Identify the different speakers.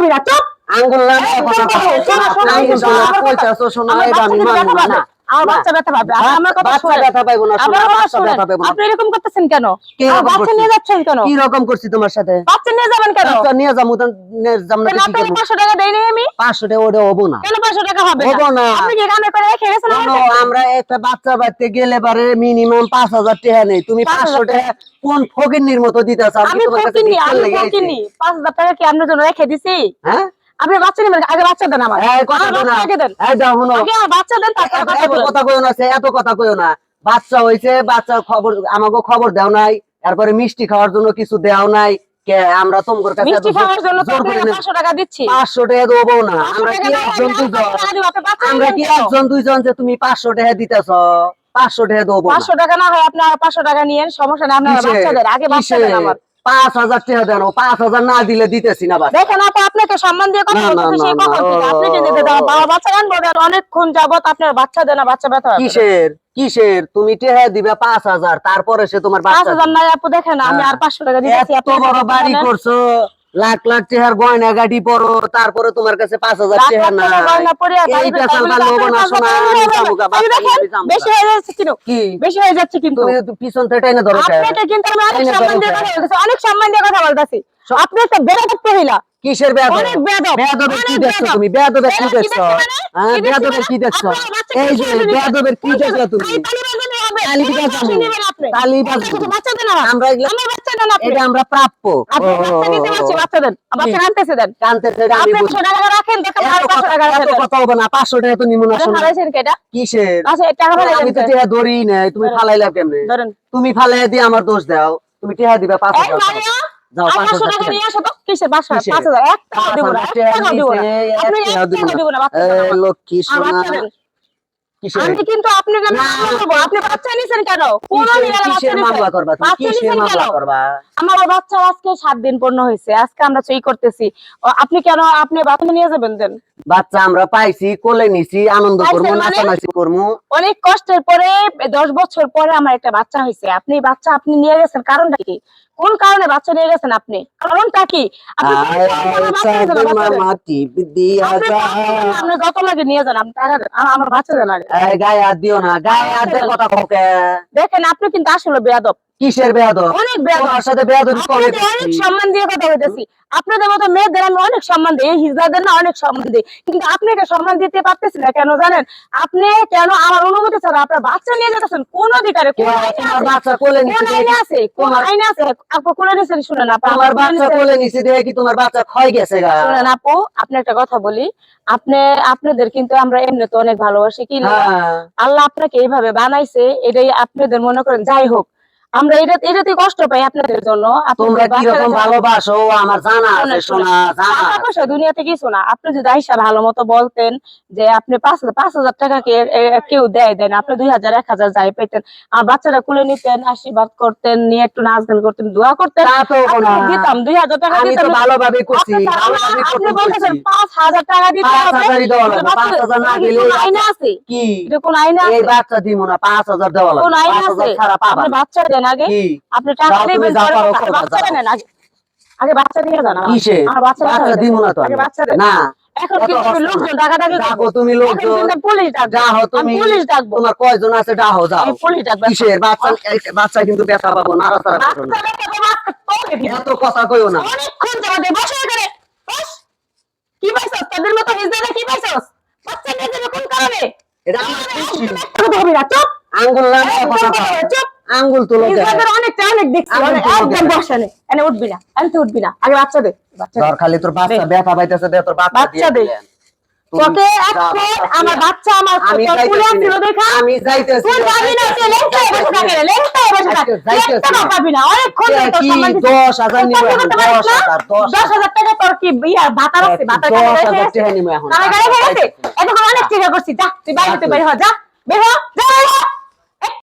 Speaker 1: হবি না চুপ
Speaker 2: আঙ্গুল না কইতাছো শোনা এটা আমি মানব না
Speaker 1: আমার বাচ্চা ব্যথা পাবে আমার কথা
Speaker 2: বাচ্চা ব্যথা পাইবো না শোনা বাচ্চা ব্যথা পাইবো না
Speaker 1: আপনি এরকম করতেছেন কেন বাচ্চা নিয়ে যাচ্ছেন কেন
Speaker 2: কি রকম করছি তোমার সাথে
Speaker 1: বাচ্চা নিয়ে যাবেন কেন
Speaker 2: বাচ্চা নিয়ে যাবো তো জামনা কি
Speaker 1: আপনি 500 টাকা দেই নাই আমি
Speaker 2: 500 টাকা ওটা হবো না
Speaker 1: কেন 500 টাকা হবে
Speaker 2: না
Speaker 1: আপনি কি কামে করে রেখে গেছেন
Speaker 2: আমরা একটা বাচ্চা বাইতে গেলে পারে মিনিমাম 5000 টাকা নেই তুমি 500 টাকা কোন ফকিন্নির মতো দিতেছ
Speaker 1: আমি ফকিন্নি 5000 টাকা কি আপনার জন্য রেখে দিছি
Speaker 2: হ্যাঁ
Speaker 1: আপনি বাচ্চা নেবেন আগে বাচ্চা দেন আমার
Speaker 2: এই কথা না
Speaker 1: আগে দেন
Speaker 2: এই দাও শুনো
Speaker 1: আগে বাচ্চা দেন তারপর
Speaker 2: কথা কইও না এত কথা কইও না বাচ্চা হইছে বাচ্চা খবর আমাকে খবর দাও নাই তারপরে মিষ্টি খাওয়ার জন্য কিছু দাও নাই কে আমরা তোমার কাছে
Speaker 1: মিষ্টি খাওয়ার জন্য তো আপনি 500 টাকা দিচ্ছি
Speaker 2: 500 টাকা দেবো না আমরা কি একজন দুইজন আমরা কি একজন দুইজন যে তুমি 500 টাকা দিতেছো 500 টাকা দেবো
Speaker 1: 500 টাকা না হয় আপনি আর 500 টাকা নিয়েন সমস্যা নেই আপনার বাচ্চা দেন আগে বাচ্চা দেন আমার
Speaker 2: 5000 টাকা দেন 5000 না দিলে দিতেছি না বাচ্চা
Speaker 1: দেখেন আপু আপনাকে সম্মান দিয়ে কথা বলতেছি সেই কথা ঠিক আপনি কি দিতে দাও বাবা বাচ্চা গান বলেন অনেকক্ষণ যাবত আপনার বাচ্চা দেন না বাচ্চা ব্যথা
Speaker 2: কিসের তুমি টাকা দিবে 5000 তারপরে সে তোমার বাচ্চা
Speaker 1: 5000 নাই আপু দেখেন আমি আর 500 টাকা দিতেছি
Speaker 2: এত বড় বাড়ি করছো লাখ লাখ টাকার গয়না গাড়ি পরো তারপরে তোমার কাছে 5000 টাকা না এইটা চালবা লোভ না শোনা আমি যাবো
Speaker 1: বেশি হয়ে যাচ্ছে কিন্তু
Speaker 2: কি
Speaker 1: বেশি হয়ে যাচ্ছে কিন্তু
Speaker 2: তুমি পিছন থেকে টাইনা ধরো
Speaker 1: আপনাকে কিন্তু আমি অনেক সম্মান দিয়ে কথা বলতেছি আপনি একটা বেয়াদব মহিলা
Speaker 2: কিসের বেয়াদব
Speaker 1: অনেক বেয়াদব
Speaker 2: বেয়াদবের কি দেখছো তুমি বেয়াদবের কি দেখছো হ্যাঁ বেয়াদবের কি দেখছো এই যে বেয়াদবের কি দেখছো তুমি তালি বাজাবো তালি বাজাবো আমরা এটা আমরা প্রাপ্য
Speaker 1: আপনি বাচ্চা নিতে পারছি বাচ্চা দেন বাচ্চা কানতেছে দেন
Speaker 2: কানতেছে আমি
Speaker 1: আপনি 500 টাকা রাখেন দেখেন আর 500 টাকা রাখেন
Speaker 2: কত হবে না 500 টাকা তো নিমু না শোনা
Speaker 1: হারাইছেন কেটা
Speaker 2: কিসের
Speaker 1: আচ্ছা টাকা ফেলে
Speaker 2: আমি তো টাকা ধরি না তুমি ফালাইলা কেমনে
Speaker 1: ধরেন
Speaker 2: তুমি ফালাই দিয়ে আমার দোষ দাও তুমি টাকা দিবা 5000 যাও
Speaker 1: 500 টাকা নিয়ে আসো তো কিসের বাসা 5000 এক টাকা দিব না আপনি এক টাকা দিব না বাচ্চা
Speaker 2: লক্ষ্মী সোনা
Speaker 1: আমি কিন্তু আপনাকে বলবো আপনি বাচ্চা নিছেন কেন কোন
Speaker 2: কিসের মামলা করবা তুমি কিসের মামলা করবা
Speaker 1: আমার বাচ্চা আজকে 7 দিন পূর্ণ হয়েছে আজকে আমরা চই করতেছি আপনি কেন আপনি বাচ্চা নিয়ে যাবেন দেন
Speaker 2: বাচ্চা আমরা পাইছি কোলে নিছি আনন্দ করব নাচানাচি করব
Speaker 1: অনেক কষ্টের পরে 10 বছর পরে আমার একটা বাচ্চা হয়েছে আপনি বাচ্চা আপনি নিয়ে গেছেন কারণটা কি কোন কারণে বাচ্চা নিয়ে গেছেন আপনি কারণটা কি আপনি যত লাগে নিয়ে যান আমার বাচ্চা দেন
Speaker 2: গায়ে হাত দিও না গায়ে হাত দিয়ে কথা বলকে
Speaker 1: দেখেন আপনি কিন্তু আসলে বেয়াদব
Speaker 2: কিসের বেয়াদব
Speaker 1: অনেক বেয়াদব
Speaker 2: তোমার সাথে বেয়াদবি করে
Speaker 1: অনেক সম্মান দিয়ে কথা বলতেছি আপনাদের মতো মেয়েদের আমি অনেক সম্মান দিই হিজড়াদের না অনেক সম্মান দিই কিন্তু আপনাকে সম্মান দিতে পারতেছি না কেন জানেন আপনি কেন আমার অনুমতি ছাড়া আপনার বাচ্চা নিয়ে যাচ্ছেন কোন অধিকারে
Speaker 2: তোমার বাচ্চা কোলে নিছে
Speaker 1: আছে কোন আইন আছে আপু কোলে নিছেন শুনেন আপু
Speaker 2: আমার বাচ্চা কোলে নিছে দেখে কি তোমার বাচ্চা ক্ষয় গেছে গা
Speaker 1: শুনেন আপু আপনি একটা কথা বলি আপনাদের কিন্তু আমরা এমনিতে অনেক ভালোবাসি কি আল্লাহ আপনাকে এইভাবে বানাইছে এটাই আপনাদের মনে করেন যাই হোক আমরা এটাতে কষ্ট পাই আপনাদের জন্য
Speaker 2: তোমরা কি রকম ভালোবাসো আমার জানা আছে শোনা জানা
Speaker 1: দুনিয়াতে কিছু না আপনি যদি আইসা ভালো মতো বলতেন যে আপনি 5000 টাকা কেউ দেয় দেন আপনি 2000 1000 যাই পেতেন আর বাচ্চারা কুলে নিতেন আশীর্বাদ করতেন নিয়ে একটু নাচ গান করতেন দোয়া করতেন দিতাম 2000 টাকা
Speaker 2: দিতাম ভালোভাবে করছি
Speaker 1: আপনি বলতেছেন 5000 টাকা দিতে হবে
Speaker 2: 5000 না দিলে
Speaker 1: আইন আছে
Speaker 2: কি
Speaker 1: এটা কোন আইন আছে
Speaker 2: এই বাচ্চা দিমু না 5000 দেওয়া লাগবে
Speaker 1: কোন আইন আছে আপনি বাচ্চা দেন আগে আপনি টাকা দিবেন বাচ্চা দেন আগে বাচ্চা দিয়ে যান আমার বাচ্চা
Speaker 2: দিমু না তো
Speaker 1: আগে বাচ্চা দেন
Speaker 2: না
Speaker 1: এখন কি তুমি লোকজন ডাকাডাকি
Speaker 2: ডাকো তুমি লোকজন
Speaker 1: পুলিশ
Speaker 2: ডাকো তুমি
Speaker 1: পুলিশ ডাকবো
Speaker 2: তোমার কয়জন আছে ডাকো যাও
Speaker 1: পুলিশ ডাকবো
Speaker 2: কিসের বাচ্চা কিন্তু ব্যথা পাবো নাড়াচাড়া করো না এত কথা কইও না
Speaker 1: অনেকক্ষণ যাবে বসে করে বস কি পাইছস তাদের মতো হিজড়া কি পাইছস বাচ্চা নিয়ে যাবে কোন কারণে
Speaker 2: এটা
Speaker 1: হবে না চুপ
Speaker 2: আঙ্গুল না কথা
Speaker 1: চুপ
Speaker 2: আঙ্গুল তুলো
Speaker 1: হিজড়াদের অনেক দেখছি একদম বসানে এনে উঠবি না এনতে উঠবি না আগে বাচ্চা দে
Speaker 2: তোর খালি তোর বাচ্চা ব্যথা পাইতেছে দে তোর বাচ্চা
Speaker 1: দে তোকে এখন আমার বাচ্চা আমার কুলে ছিল দেখা আমি
Speaker 2: যাইতেছি
Speaker 1: তুই যাবি না তুই লেংটায় বসে থাকে লেংটায় বসে থাকে যাইতেছি পাবি না অনেকক্ষণ তোর সম্মান
Speaker 2: 10000 নিব
Speaker 1: 10000 টাকা তোর কি বিয়া ভাতা আছে ভাতা
Speaker 2: টাকা নিব এখন
Speaker 1: টাকা গেছে এখন অনেক টাকা করছিস যা তুই বাইরে হ যা বের হ যা